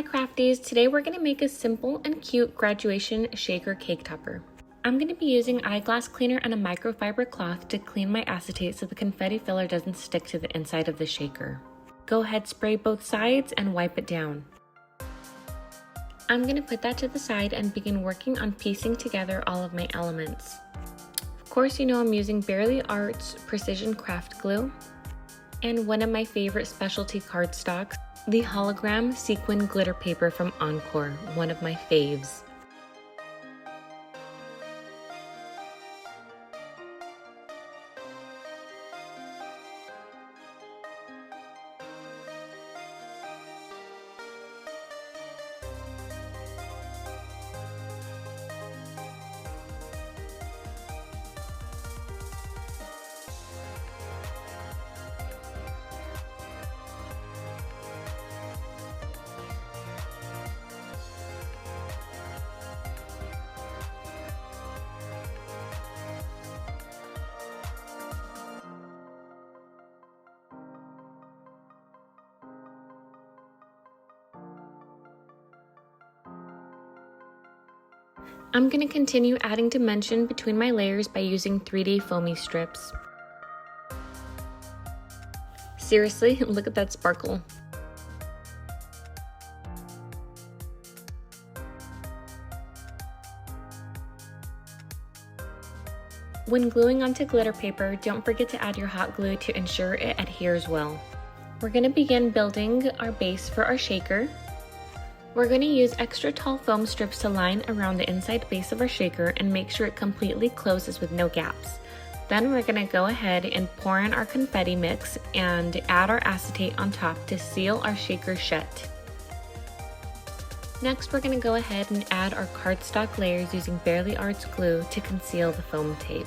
my crafties. Today we're going to make a simple and cute graduation shaker cake topper. I'm going to be using eyeglass cleaner and a microfiber cloth to clean my acetate so the confetti filler doesn't stick to the inside of the shaker. Go ahead, spray both sides and wipe it down. I'm going to put that to the side and begin working on piecing together all of my elements. Of course, you know I'm using Bearly Arts Precision Craft Glue and one of my favorite specialty cardstocks, the hologram sequin glitter paper from Encore, one of my faves. I'm going to continue adding dimension between my layers by using 3D foamy strips. Seriously, look at that sparkle. When gluing onto glitter paper, don't forget to add your hot glue to ensure it adheres well. We're going to begin building our base for our shaker. We're going to use extra tall foam strips to line around the inside base of our shaker and make sure it completely closes with no gaps. Then we're going to go ahead and pour in our confetti mix and add our acetate on top to seal our shaker shut. Next, we're going to go ahead and add our cardstock layers using Bearly Arts glue to conceal the foam tape.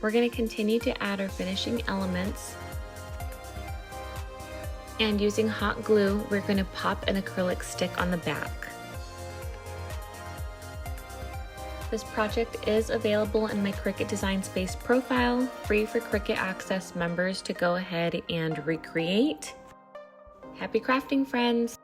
We're going to continue to add our finishing elements, and using hot glue, we're going to pop an acrylic stick on the back. This project is available in my Cricut Design Space profile, free for Cricut Access members to go ahead and recreate. Happy crafting, friends!